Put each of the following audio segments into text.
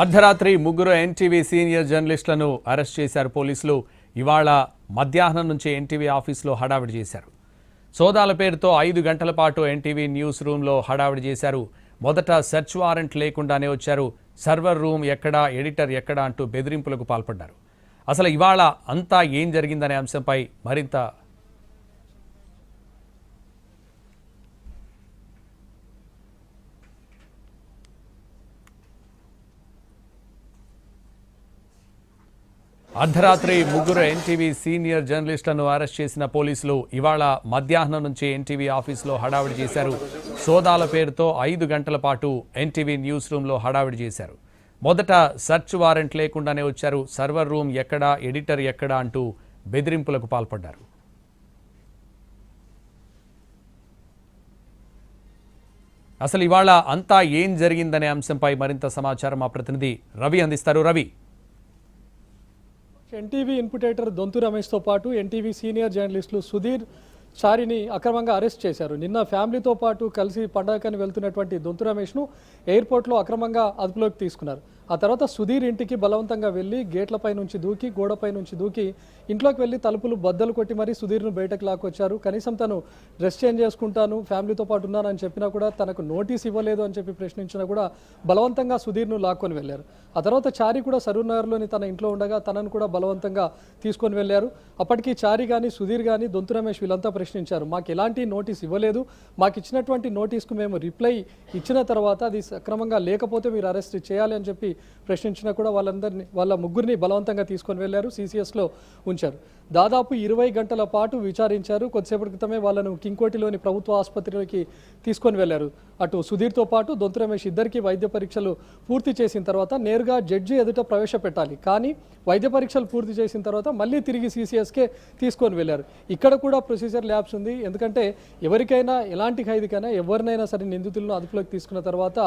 అర్ధరాత్రి ముగ్గురు NTV senior జర్నలిస్టులను arrest చేశారు పోలీసులు. ఇవాళ మధ్యాహ్నం నుంచి ఎన్టీవీ ఆఫీసులో హడావిడి చేశారు. సోదాల పేరుతో 5 గంటల పాటు ఎన్టీవీ న్యూస్ రూమ్లో హడావిడి చేశారు. మొదట సెర్చ్ వారెంట్ లేకుండానే వచ్చారు. సర్వర్ రూమ్ ఎక్కడా, ఎడిటర్ ఎక్కడా అంటూ బెదిరింపులకు పాల్పడ్డారు. అసలు ఇవాళ అంతా ఏం జరిగిందనే అంశంపై మరింత అర్ధరాత్రి ముగ్గురు ఎన్టీవీ సీనియర్ జర్నలిస్టులను అరెస్ట్ చేసిన పోలీసులు ఇవాళ మధ్యాహ్నం నుంచి ఎన్టీవీ ఆఫీసులో హడావిడి చేశారు. సోదాల పేరుతో 5 గంటల పాటు ఎన్టీవీ న్యూస్ రూమ్లో హడావిడి చేశారు. మొదట సెర్చ్ వారెంట్ లేకుండానే వచ్చారు. సర్వర్ రూమ్ ఎక్కడా, ఎడిటర్ ఎక్కడా అంటూ బెదిరింపులకు పాల్పడ్డారు. అసలు ఇవాళ అంతా ఏం జరిగిందనే అంశంపై మరింత సమాచారం మా ప్రతినిధి రవి అందిస్తారు. రవి, ఎన్టీవీ ఇన్పుటేటర్ దొంతు రమేష్తో పాటు ఎన్టీవీ సీనియర్ జర్నలిస్టులు సుధీర్ చారిని అక్రమంగా అరెస్ట్ చేశారు. నిన్న ఫ్యామిలీతో పాటు కలిసి పండగకని వెళ్తున్నటువంటి దొంతు రమేష్ను ఎయిర్పోర్ట్లో అక్రమంగా అదుపులోకి తీసుకున్నారు. ఆ తర్వాత సుధీర్ ఇంటికి బలవంతంగా వెళ్ళి గేట్లపై నుంచి దూకి, గోడపై నుంచి దూకి ఇంట్లోకి వెళ్ళి తలుపులు బద్దలు కొట్టి మరీ సుధీర్ను బయటకు లాక్కొచ్చారు. కనీసం తను డ్రెస్ చేంజ్ చేసుకుంటాను, ఫ్యామిలీతో పాటు ఉన్నానని చెప్పినా కూడా తనకు నోటీస్ ఇవ్వలేదు అని చెప్పి ప్రశ్నించినా కూడా బలవంతంగా సుధీర్ను లాక్కొని వెళ్ళారు. ఆ తర్వాత చారి కూడా సరూర్ నగర్లోని తన ఇంట్లో ఉండగా తనను కూడా బలవంతంగా తీసుకొని వెళ్ళారు. అప్పటికి చారి కానీ సుధీర్ కానీ దొంతు రమేష్ వీళ్ళంతా ప్రశ్నించారు, మాకు ఎలాంటి నోటీస్ ఇవ్వలేదు, మాకు ఇచ్చినటువంటి నోటీస్కు మేము రిప్లై ఇచ్చిన తర్వాత అది సక్రమంగా లేకపోతే మీరు అరెస్ట్ చేయాలి అని చెప్పి ప్రశ్నించినా కూడా వాళ్ళ ముగ్గురిని బలవంతంగా తీసుకొని వెళ్ళారు. సిసిఎస్లో ఉంచారు. దాదాపు 20 గంటల పాటు విచారించారు. కొద్దిసేపటి క్రితమే వాళ్ళను కింగ్కోటిలోని ప్రభుత్వ ఆసుపత్రిలోకి తీసుకొని వెళ్ళారు. అటు సుధీర్తో పాటు దొంతు రమేష్ ఇద్దరికి వైద్య పరీక్షలు పూర్తి చేసిన తర్వాత నేరుగా జడ్జి ఎదుట ప్రవేశపెట్టాలి. కానీ వైద్య పరీక్షలు పూర్తి చేసిన తర్వాత మళ్ళీ తిరిగి సిసిఎస్కే తీసుకొని వెళ్ళారు. ఇక్కడ కూడా ప్రొసీజర్ ల్యాబ్స్ ఉంది. ఎందుకంటే ఎవరికైనా, ఎలాంటి ఖైదీకైనా, ఎవరినైనా సరే నిందితులను అదుపులోకి తీసుకున్న తర్వాత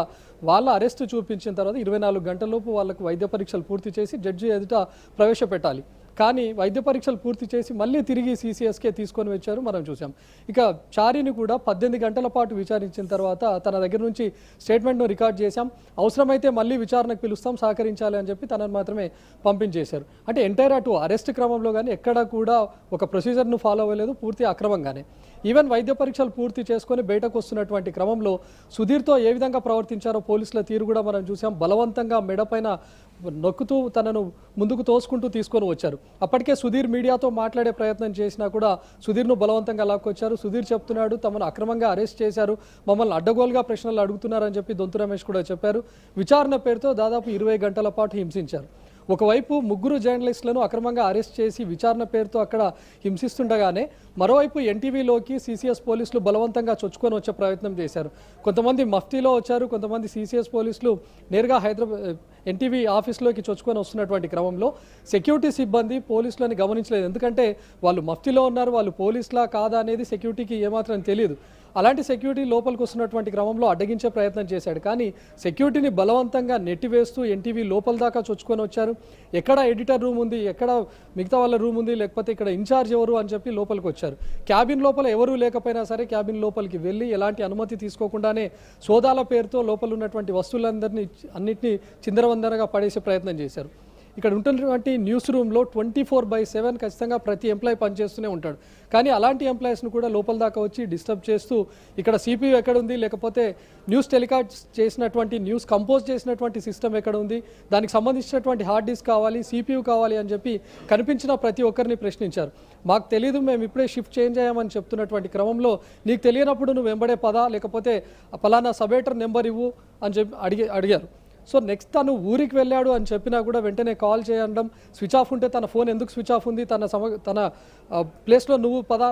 వాళ్ళ అరెస్ట్ చూపించిన తర్వాత 24 గంటలలోపు వాళ్ళకు వైద్య పరీక్షలు పూర్తి చేసి జడ్జి ఎదుట ప్రవేశపెట్టాలి. కానీ వైద్య పరీక్షలు పూర్తి చేసి మళ్ళీ తిరిగి సిసిఎస్కే తీసుకొని వచ్చారు, మనం చూసాం. ఇక చారిని కూడా 18 గంటల పాటు విచారించిన తర్వాత తన దగ్గర నుంచి స్టేట్మెంట్ను రికార్డ్ చేశాం, అవసరమైతే మళ్ళీ విచారణకు పిలుస్తాం, సహకరించాలి అని చెప్పి తనను మాత్రమే పంపించేశారు. అంటే ఎంటైర్ అటు అరెస్ట్ క్రమంలో కానీ ఎక్కడా కూడా ఒక ప్రొసీజర్ను ఫాలో అవ్వలేదు, పూర్తి అక్రమంగానే. ఈవెన్ వైద్య పరీక్షలు పూర్తి చేసుకొని బయటకు వస్తున్నటువంటి క్రమంలో సుధీర్తో ఏ విధంగా ప్రవర్తించారో పోలీసుల తీరు కూడా మనం చూసాం. బలవంతంగా మెడపైన నొక్కుతూ తనను ముందుకు తోసుకుంటూ తీసుకొని వచ్చారు. అప్పటికే సుధీర్ మీడియాతో మాట్లాడే ప్రయత్నం చేసినా కూడా సుధీర్ను బలవంతంగా లాక్కొచ్చారు. సుధీర్ చెప్తున్నాడు, తమను అక్రమంగా అరెస్ట్ చేశారు, మమ్మల్ని అడ్డగోలుగా ప్రశ్నలు అడుగుతున్నారని చెప్పి దొంతు రమేష్ కూడా చెప్పారు. విచారణ పేరుతో దాదాపు 20 గంటల పాటు హింసించారు. ఒకవైపు ముగ్గురు జర్నలిస్టులను అక్రమంగా అరెస్ట్ చేసి విచారణ పేరుతో అక్కడ హింసిస్తుండగానే మరోవైపు ఎన్టీవీలోకి సిసిఎస్ పోలీసులు బలవంతంగా చొచ్చుకొని వచ్చే ప్రయత్నం చేశారు. కొంతమంది మఫ్టీలో వచ్చారు, కొంతమంది సిసిఎస్ పోలీసులు నేరుగా ఎన్టీవీ ఆఫీస్లోకి చొచ్చుకొని వస్తున్నటువంటి క్రమంలో సెక్యూరిటీ సిబ్బంది పోలీసులని గమనించలేదు. ఎందుకంటే వాళ్ళు మఫ్టీలో ఉన్నారు, వాళ్ళు పోలీసులా కాదా అనేది సెక్యూరిటీకి ఏమాత్రం తెలియదు. అలాంటి సెక్యూరిటీ లోపలికి వస్తున్నటువంటి క్రమంలో అడ్డగించే ప్రయత్నం చేశాడు. కానీ సెక్యూరిటీని బలవంతంగా నెట్టివేస్తూ ఎన్టీవీ లోపల దాకా చొచ్చుకొని వచ్చారు. ఎక్కడ ఎడిటర్ రూమ్ ఉంది, ఎక్కడ మిగతా వాళ్ళ రూమ్ ఉంది, లేకపోతే ఇక్కడ ఇన్ఛార్జ్ ఎవరు అని చెప్పి లోపలికి వచ్చారు. క్యాబిన్ లోపల ఎవరూ లేకపోయినా సరే క్యాబిన్ లోపలికి వెళ్ళి ఎలాంటి అనుమతి తీసుకోకుండానే సోదాల పేరుతో లోపల ఉన్నటువంటి అన్నింటినీ చిందరవందరగా పడేసే ప్రయత్నం చేశారు. ఇక్కడ ఉంటున్నటువంటి న్యూస్ రూమ్లో 24/7 ఖచ్చితంగా ప్రతి ఎంప్లాయీ పనిచేస్తూనే ఉంటాడు. కానీ అలాంటి ఎంప్లాయీస్ను కూడా లోపల దాకా వచ్చి డిస్టర్బ్ చేస్తూ ఇక్కడ సిపియూ ఎక్కడ ఉంది, లేకపోతే న్యూస్ టెలికాస్ట్ చేసినటువంటి, న్యూస్ కంపోజ్ చేసినటువంటి సిస్టమ్ ఎక్కడ ఉంది, దానికి సంబంధించినటువంటి హార్డ్ డిస్క్ కావాలి, సిపియూ కావాలి అని చెప్పి కనిపించిన ప్రతి ఒక్కరిని ప్రశ్నించారు. మాకు తెలియదు, మేము ఇప్పుడే షిఫ్ట్ చేంజ్ అయ్యామని చెప్తున్నటువంటి క్రమంలో నీకు తెలియనప్పుడు నువ్వు వెంబడే పదా, లేకపోతే ఫలానా సబేటర్ నెంబర్ ఇవ్వు అని చెప్పి అడిగారు. సో నెక్స్ట్ తను ఊరికి వెళ్ళాడు అని చెప్పినా కూడా వెంటనే కాల్ చేయడం, స్విచ్ ఆఫ్ ఉంటే తన ఫోన్ ఎందుకు స్విచ్ ఆఫ్ ఉంది, తన ప్లేస్లో నువ్వు పదా,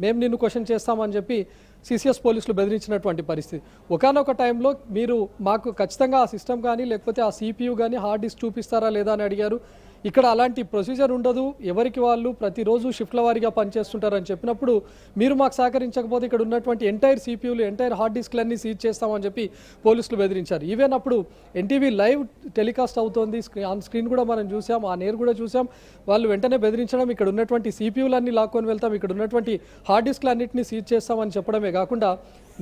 మేము నిన్ను క్వశ్చన్ చేస్తామని చెప్పి సిసిఎస్ పోలీసులు బెదిరించినటువంటి పరిస్థితి. ఒకానొక టైంలో మీరు మాకు ఖచ్చితంగా ఆ సిస్టమ్ కానీ లేకపోతే ఆ సిపియూ కానీ హార్డ్ డిస్క్ చూపిస్తారా లేదా అని అడిగారు. ఇక్కడ అలాంటి ప్రొసీజర్ ఉండదు, ఎవరికి వాళ్ళు ప్రతిరోజు షిఫ్ట్ల వారీగా పనిచేస్తుంటారని చెప్పినప్పుడు మీరు మాకు సహకరించకపోతే ఇక్కడ ఉన్నటువంటి ఎంటైర్ సిపియూలు, ఎంటైర్ హార్డ్ డిస్క్లన్నీ సీజ్ చేస్తామని చెప్పి పోలీసులు బెదిరించారు. ఈవెన్ అప్పుడు ఎన్టీవీ లైవ్ టెలికాస్ట్ అవుతోంది, ఆన్ స్క్రీన్ కూడా మనం చూసాం, ఆ నేరు కూడా చూసాం. వాళ్ళు వెంటనే బెదిరించడం, ఇక్కడ ఉన్నటువంటి సిపియూలన్నీ లాక్కొని వెళ్తాం, ఇక్కడ ఉన్నటువంటి హార్డ్ డిస్క్లు అన్నింటినీ సీజ్ చేస్తామని చెప్పడమే కాకుండా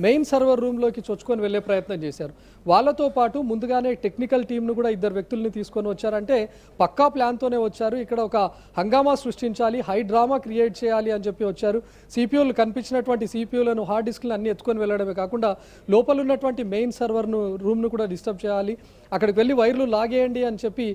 మెయిన్ సర్వర్ రూమ్లోకి చొచ్చుకొని వెళ్ళే ప్రయత్నం చేశారు. వాళ్ళతో పాటు ముందుగానే టెక్నికల్ టీంను కూడా 2 వ్యక్తుల్ని తీసుకొని వచ్చారంటే పక్కా ప్లాన్తోనే వచ్చారు. ఇక్కడ ఒక హంగామా సృష్టించాలి, హై డ్రామా క్రియేట్ చేయాలి అని చెప్పి వచ్చారు. సిపియూలు కనిపించినటువంటి సిపియూలను హార్డ్ డిస్క్లను అన్ని ఎత్తుకొని వెళ్ళడమే కాకుండా లోపల ఉన్నటువంటి మెయిన్ సర్వర్ను రూమ్ను కూడా డిస్టర్బ్ చేయాలి, అక్కడికి వెళ్ళి వైర్లు లాగేయండి అని చెప్పి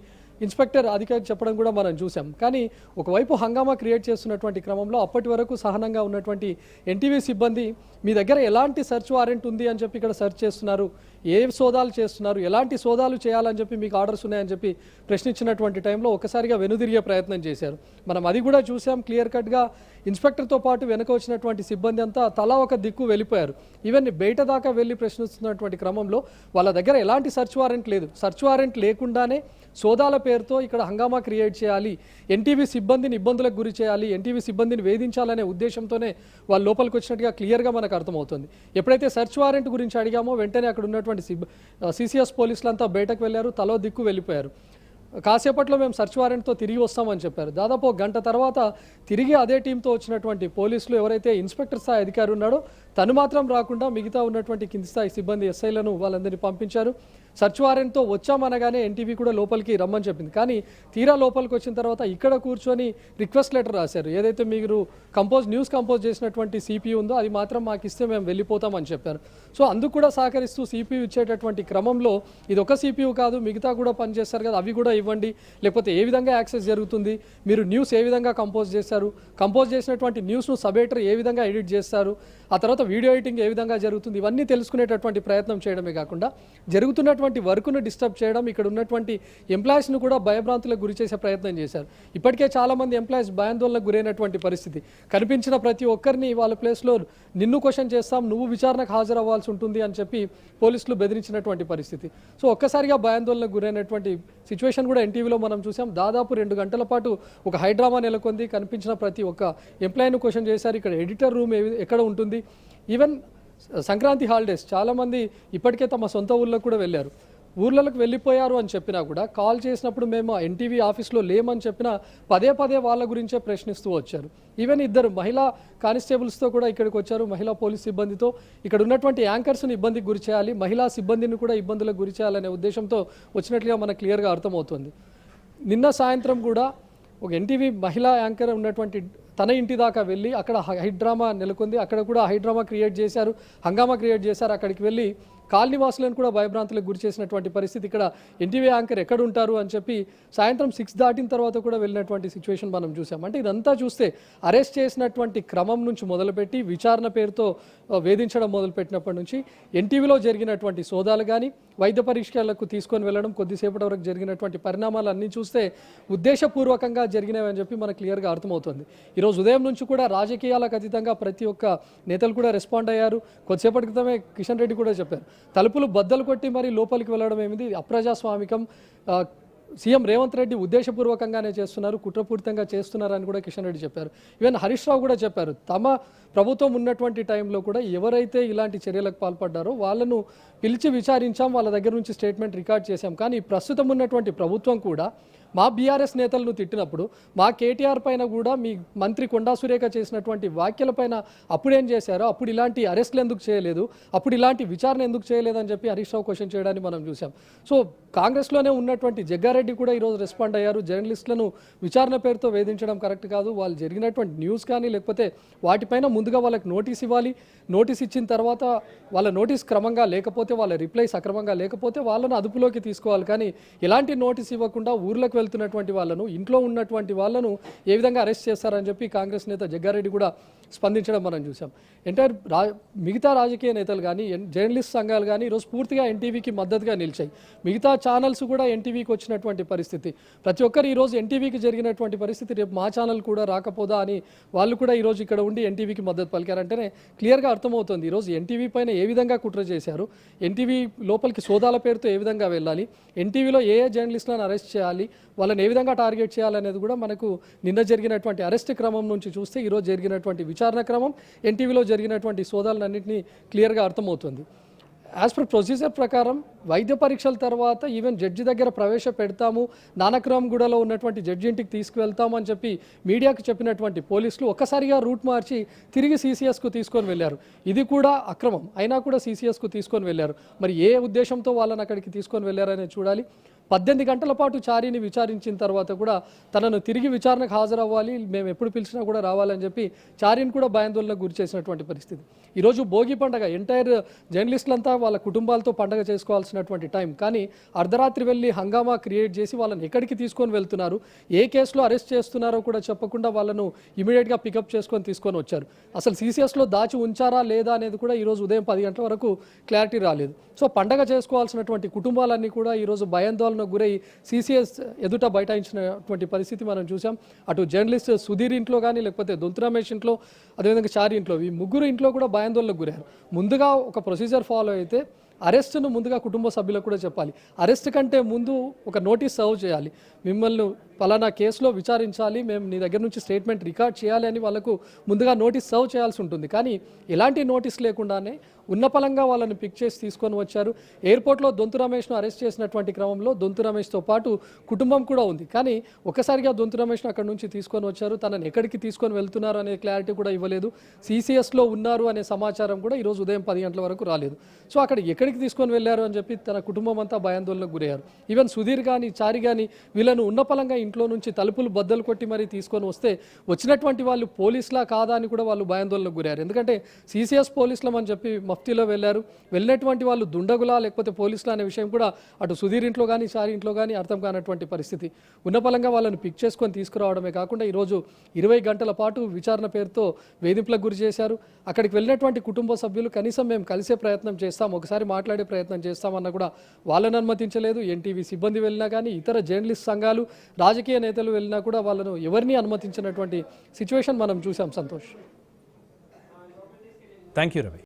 ఇన్స్పెక్టర్ అధికారి చెప్పడం కూడా మనం చూసాం. కానీ ఒకవైపు హంగామా క్రియేట్ చేస్తున్నటువంటి క్రమంలో అప్పటి వరకు సహనంగా ఉన్నటువంటి ఎన్టీవీ సిబ్బంది మీ దగ్గర ఎలాంటి సెర్చ్ వారెంట్ ఉంది అని చెప్పి ఇక్కడ సెర్చ్ చేస్తున్నారు, ఏ సోదాలు చేస్తున్నారు, ఎలాంటి సోదాలు చేయాలని చెప్పి మీకు ఆర్డర్స్ ఉన్నాయని చెప్పి ప్రశ్నించినటువంటి టైంలో ఒకసారిగా వెనుదిరిగే ప్రయత్నం చేశారు. మనం అది కూడా చూసాం క్లియర్ కట్గా. ఇన్స్పెక్టర్తో పాటు వెనక వచ్చినటువంటి సిబ్బంది అంతా తలా ఒక దిక్కు వెళ్ళిపోయారు. ఈవెన్ బయట దాకా వెళ్ళి ప్రశ్నిస్తున్నటువంటి క్రమంలో వాళ్ళ దగ్గర ఎలాంటి సెర్చ్ వారెంట్ లేదు. సెర్చ్ వారెంట్ లేకుండానే సోదాల పేరుతో ఇక్కడ హంగామా క్రియేట్ చేయాలి, ఎన్టీవీ సిబ్బందిని ఇబ్బందులకు గురి చేయాలి, ఎన్టీవీ సిబ్బందిని వేధించాలనే ఉద్దేశంతోనే వాళ్ళు లోపలికి వచ్చినట్టుగా క్లియర్గా మనకు అర్థమవుతుంది. ఎప్పుడైతే సెర్చ్ వారెంట్ గురించి అడిగామో వెంటనే అక్కడ ఉన్నటువంటి సిసిఎస్ పోలీసులంతా బయటకు వెళ్ళారు, తలో దిక్కు వెళ్ళిపోయారు. కాసేపట్లో మేము సెర్చ్ వారెంట్తో తిరిగి వస్తామని చెప్పారు. దాదాపు 1 గంట తర్వాత తిరిగి అదే టీంతో వచ్చినటువంటి పోలీసులు ఎవరైతే ఇన్స్పెక్టర్ స్థాయి అధికారి ఉన్నాడో తను మాత్రం రాకుండా మిగతా ఉన్నటువంటి కింది స్థాయి సిబ్బంది ఎస్ఐలను వాళ్ళందరినీ పంపించారు. సెర్చ్ వారెంట్తో వచ్చామనగానే ఎన్టీవీ కూడా లోపలికి రమ్మని చెప్పింది. కానీ తీరా లోపలికి వచ్చిన తర్వాత ఇక్కడ కూర్చొని రిక్వెస్ట్ లెటర్ రాశారు. ఏదైతే మీరు న్యూస్ కంపోజ్ చేసినటువంటి సిపియూ ఉందో అది మాత్రం మాకు ఇస్తే మేము వెళ్ళిపోతామని చెప్పారు. సో అందుకు కూడా సహకరిస్తూ సిపియూ ఇచ్చేటటువంటి క్రమంలో ఇది ఒక సిపియూ కాదు, మిగతా కూడా పనిచేస్తారు కదా, అవి కూడా ఇవ్వండి, లేకపోతే ఏ విధంగా యాక్సెస్ జరుగుతుంది, మీరు న్యూస్ ఏ విధంగా కంపోజ్ చేశారు, కంపోజ్ చేసినటువంటి న్యూస్ను సబ్ ఎడిటర్ ఏ విధంగా ఎడిట్ చేస్తారు, ఆ తర్వాత వీడియో ఎడిటింగ్ ఏ విధంగా జరుగుతుంది, ఇవన్నీ తెలుసుకునేటటువంటి ప్రయత్నం చేయడమే కాకుండా జరుగుతున్నటువంటి వర్క్ను డిస్టర్బ్ చేయడం, ఇక్కడ ఉన్నటువంటి ఎంప్లాయీస్ను కూడా భయభ్రాంతులకు గురి చేసే ప్రయత్నం చేశారు. ఇప్పటికే చాలామంది ఎంప్లాయీస్ భయాందోళనకు గురైనటువంటి పరిస్థితి. కనిపించిన ప్రతి ఒక్కరిని వాళ్ళ ప్లేస్లో నిన్ను క్వశ్చన్ చేస్తాం, నువ్వు విచారణకు హాజరవ్వాల్సి ఉంటుంది అని చెప్పి పోలీసులు బెదిరించినటువంటి పరిస్థితి. సో ఒక్కసారిగా భయాందోళనకు గురైనటువంటి సిచ్యువేషన్ కూడా ఎన్టీవీలో మనం చూసాం. దాదాపు 2 గంటల పాటు ఒక హైడ్రామా నెలకొంది. కనిపించిన ప్రతి ఒక్క ఎంప్లాయీని క్వశ్చన్ చేశారు. ఇక్కడ ఎడిటర్ రూమ్ ఎక్కడ ఉంటుంది, ఈవెన్ సంక్రాంతి హాలిడేస్ చాలామంది ఇప్పటికే తమ సొంత ఊళ్ళకు కూడా వెళ్ళారు. ఊర్లలోకి వెళ్ళిపోయారు అని చెప్పినా కూడా కాల్ చేసినప్పుడు మేము ఎన్టీవీ ఆఫీస్లో లేమని చెప్పినా పదే వాళ్ళ గురించే ప్రశ్నిస్తూ వచ్చారు. ఈవెన్ 2 మహిళా కానిస్టేబుల్స్తో కూడా ఇక్కడికి వచ్చారు, మహిళా పోలీస్ సిబ్బందితో. ఇక్కడ ఉన్నటువంటి యాంకర్స్ని ఇబ్బందికి గురి చేయాలి, మహిళా సిబ్బందిని కూడా ఇబ్బందులకు గురి చేయాలనే ఉద్దేశంతో వచ్చినట్లుగా మనకు క్లియర్గా అర్థమవుతుంది. నిన్న సాయంత్రం కూడా ఒక ఎన్టీవీ మహిళా యాంకర్ ఉన్నటువంటి తన ఇంటి దాకా వెళ్ళి అక్కడ హైడ్రామా నెలకొంది. అక్కడ కూడా హైడ్రామా క్రియేట్ చేశారు, హంగామా క్రియేట్ చేశారు. అక్కడికి వెళ్ళి కాలనీవాసులను కూడా భయభ్రాంతులకు గురి చేసినటువంటి పరిస్థితి. ఇక్కడ ఎన్టీవీ యాంకర్ ఎక్కడ ఉంటారు అని చెప్పి సాయంత్రం 6 దాటిన తర్వాత కూడా వెళ్ళినటువంటి సిచ్యువేషన్ మనం చూసాం. అంటే ఇదంతా చూస్తే అరెస్ట్ చేసినటువంటి క్రమం నుంచి మొదలుపెట్టి విచారణ పేరుతో వేధించడం మొదలుపెట్టినప్పటి నుంచి ఎన్టీవీలో జరిగినటువంటి సోదాలు కానీ, వైద్య పరీక్షలకు తీసుకొని వెళ్ళడం, కొద్దిసేపటి వరకు జరిగినటువంటి పరిణామాలు అన్నీ చూస్తే ఉద్దేశపూర్వకంగా జరిగినవి అని చెప్పి మనకు క్లియర్గా అర్థమవుతుంది. ఈరోజు ఉదయం నుంచి కూడా రాజకీయాలకు అతీతంగా ప్రతి ఒక్క నేతలు కూడా రెస్పాండ్ అయ్యారు. కొద్దిసేపటి క్రితమే కిషన్ రెడ్డి కూడా చెప్పారు, తలుపులు బద్దలు కొట్టి మరి లోపలికి వెళ్ళడం ఏమిటి, అప్రజాస్వామికం, సీఎం రేవంత్ రెడ్డి ఉద్దేశపూర్వకంగానే చేస్తున్నారు, కుట్రపూరితంగా చేస్తున్నారని కూడా కిషన్ రెడ్డి చెప్పారు. ఈవెన్ హరీష్ రావు కూడా చెప్పారు, తమ ప్రభుత్వం ఉన్నటువంటి టైంలో కూడా ఎవరైతే ఇలాంటి చర్యలకు పాల్పడ్డారో వాళ్ళను పిలిచి విచారించాం, వాళ్ళ దగ్గర నుంచి స్టేట్మెంట్ రికార్డ్ చేశాం. కానీ ప్రస్తుతం ఉన్నటువంటి ప్రభుత్వం కూడా మా బీఆర్ఎస్ నేతలను తిట్టినప్పుడు, మా కేటీఆర్ పైన కూడా మీ మంత్రి కొండా సురేఖ చేసినటువంటి వ్యాఖ్యలపైన అప్పుడేం చేశారో, అప్పుడు ఇలాంటి అరెస్టులు ఎందుకు చేయలేదు, అప్పుడు ఇలాంటి విచారణ ఎందుకు చేయలేదని చెప్పి హరీష్ రావు క్వశ్చన్ చేయడాన్ని మనం చూసాం. సో కాంగ్రెస్లోనే ఉన్నటువంటి జగ్గారెడ్డి కూడా ఈరోజు రెస్పాండ్ అయ్యారు. జర్నలిస్టులను విచారణ పేరుతో వేధించడం కరెక్ట్ కాదు, వాళ్ళు జరిగినటువంటి న్యూస్ కానీ లేకపోతే వాటిపైన ముందుగా వాళ్ళకి నోటీస్ ఇవ్వాలి, నోటీస్ ఇచ్చిన తర్వాత వాళ్ళ నోటీస్ క్రమంగా లేకపోతే, వాళ్ళ రిప్లైస్ అక్రమంగా లేకపోతే వాళ్ళను అదుపులోకి తీసుకోవాలి. కానీ ఎలాంటి నోటీస్ ఇవ్వకుండా ఊర్లకు వెళ్తున్నటువంటి వాళ్ళను, ఇంట్లో ఉన్నటువంటి వాళ్ళను ఏ విధంగా అరెస్ట్ చేస్తారని చెప్పి కాంగ్రెస్ నేత జగ్గారెడ్డి కూడా స్పందించడం మనం చూసాం. మిగతా రాజకీయ నేతలు కానీ, జర్నలిస్ట్ సంఘాలు కానీ ఈరోజు పూర్తిగా ఎన్టీవీకి మద్దతుగా నిలిచాయి. మిగతా ఛానల్స్ కూడా ఎన్టీవీకి వచ్చినటువంటి పరిస్థితి. ప్రతి ఒక్కరు ఈరోజు ఎన్టీవీకి జరిగినటువంటి పరిస్థితి రేపు మా ఛానల్ కూడా రాకపోదా అని వాళ్ళు కూడా ఈరోజు ఇక్కడ ఉండి ఎన్టీవీకి మద్దతు పలికారంటేనే క్లియర్గా అర్థమవుతుంది ఈరోజు ఎన్టీవీ పైన ఏ విధంగా కుట్ర చేశారు, ఎన్టీవీ లోపలికి సోదాల పేరుతో ఏ విధంగా వెళ్ళాలి, ఎన్టీవీలో ఏ జర్నలిస్టులను అరెస్ట్ చేయాలి, వాళ్ళని ఏ విధంగా టార్గెట్ చేయాలనేది కూడా మనకు నిన్న జరిగినటువంటి అరెస్ట్ క్రమం నుంచి చూస్తే ఈరోజు జరిగినటువంటి విచారణ క్రమం, ఎన్టీవీలో జరిగినటువంటి సోదాలన్నింటినీ క్లియర్గా అర్థమవుతుంది. యాజ్ పర్ ప్రొసీజర్ ప్రకారం వైద్య పరీక్షల తర్వాత ఈవెన్ జడ్జి దగ్గర ప్రవేశపెడతాము, నానక్రామ్గూడలో ఉన్నటువంటి జడ్జి ఇంటికి తీసుకువెళ్తాము అని చెప్పి మీడియాకు చెప్పినటువంటి పోలీసులు ఒక్కసారిగా రూట్ మార్చి తిరిగి సీసీఎస్కు తీసుకొని వెళ్ళారు. ఇది కూడా అక్రమం అయినా కూడా సీసీఎస్కు తీసుకొని వెళ్ళారు. మరి ఏ ఉద్దేశంతో వాళ్ళని అక్కడికి తీసుకొని వెళ్ళారనేది చూడాలి. 18 గంటల పాటు చారీని విచారించిన తర్వాత కూడా తనను తిరిగి విచారణకు హాజరవ్వాలి, మేము ఎప్పుడు పిలిచినా కూడా రావాలని చెప్పి చారీని కూడా భయాందోళనకు గురి చేసినటువంటి పరిస్థితి. ఈరోజు భోగి పండగ, ఎంటైర్ జర్నలిస్టులంతా వాళ్ళ కుటుంబాలతో పండగ చేసుకోవాల్సినటువంటి టైం, కానీ అర్ధరాత్రి వెళ్ళి హంగామా క్రియేట్ చేసి వాళ్ళని ఎక్కడికి తీసుకొని వెళ్తున్నారు, ఏ కేసులో అరెస్ట్ చేస్తున్నారో కూడా చెప్పకుండా వాళ్ళను ఇమీడియట్గా పికప్ చేసుకొని తీసుకొని వచ్చారు. అసలు సీసీఎస్లో దాచి ఉంచారా లేదా అనేది కూడా ఈరోజు ఉదయం 10 గంటల వరకు క్లారిటీ రాలేదు. సో పండగ చేసుకోవాల్సినటువంటి కుటుంబాలన్నీ కూడా ఈరోజు భయాందోళనకు గురై సీసీఎస్ ఎదుట బైఠాయించినటువంటి పరిస్థితి మనం చూసాం. అటు జర్నలిస్ట్ సుధీర్ ఇంట్లో కానీ, లేకపోతే దొంతు రమేష్ ఇంట్లో, అదేవిధంగా చారి ఇంట్లో, ఈ ముగ్గురు ఇంట్లో కూడా భయాందోళనకు గురయ్యారు. ముందుగా ఒక ప్రొసీజర్ ఫాలో అయితే అరెస్ట్ను ముందుగా కుటుంబ సభ్యులకు కూడా చెప్పాలి. అరెస్ట్ కంటే ముందు ఒక నోటీస్ సర్వ్ చేయాలి, మిమ్మల్ని పలానా కేసులో విచారించాలి, మేము నీ దగ్గర నుంచి స్టేట్మెంట్ రికార్డ్ చేయాలి అని వాళ్ళకు ముందుగా నోటీస్ సర్వ్ చేయాల్సి ఉంటుంది. కానీ ఎలాంటి నోటీస్ లేకుండానే ఉన్నపలంగా వాళ్ళని పిక్ చేసి తీసుకొని వచ్చారు. ఎయిర్పోర్ట్లో దొంతు రమేష్ను అరెస్ట్ చేసినటువంటి క్రమంలో దొంతు రమేష్తో పాటు కుటుంబం కూడా ఉంది. కానీ ఒక్కసారిగా దొంతు రమేష్ను అక్కడి నుంచి తీసుకొని వచ్చారు. తనని ఎక్కడికి తీసుకొని వెళ్తున్నారు అనే క్లారిటీ కూడా ఇవ్వలేదు. సీసీఎస్లో ఉన్నారు అనే సమాచారం కూడా ఈరోజు ఉదయం 10 గంటల వరకు రాలేదు. సో అక్కడ ఎక్కడికి తీసుకొని వెళ్ళారు అని చెప్పి తన కుటుంబం అంతా భయాందోళనకు గురయ్యారు. ఈవెన్ సుధీర్ కానీ, చారి కానీ వీళ్ళను ఉన్నపలంగా ఇంట్లో నుంచి తలుపులు బద్దలు కొట్టి మరీ తీసుకొని వస్తే వచ్చినటువంటి వాళ్ళు పోలీసులా కాదా అని కూడా వాళ్ళు భయాందోళనకు గురయ్యారు. ఎందుకంటే సీసీఎస్ పోలీసులం అని చెప్పి మఫ్తీలో వెళ్ళారు, వెళ్ళినటువంటి వాళ్ళు దుండగులా లేకపోతే పోలీసులా అనే విషయం కూడా అటు సుధీర్ ఇంట్లో కానీ, చారి ఇంట్లో కానీ అర్థం కానటువంటి పరిస్థితి. ఉన్నపలంగా వాళ్ళని పిక్ చేసుకొని తీసుకురావడమే కాకుండా ఈరోజు 20 గంటల పాటు విచారణ పేరుతో వేధింపులకు గురి చేశారు. అక్కడికి వెళ్ళినటువంటి కుటుంబ సభ్యులు కనీసం మేము కలిసే ప్రయత్నం చేస్తాం, ఒకసారి మాట్లాడే ప్రయత్నం చేస్తామన్నా కూడా వాళ్ళని అనుమతించలేదు. ఎన్టీవీ సిబ్బంది వెళ్ళినా కానీ, ఇతర జర్నలిస్ట్ సంఘాలు, రాజకీయ నేతలు వెళ్ళినా కూడా వాళ్ళను ఎవరిని అనుమతించినటువంటి సిచ్యువేషన్ మనం చూసాం. సంతోష్. Thank you Ravi.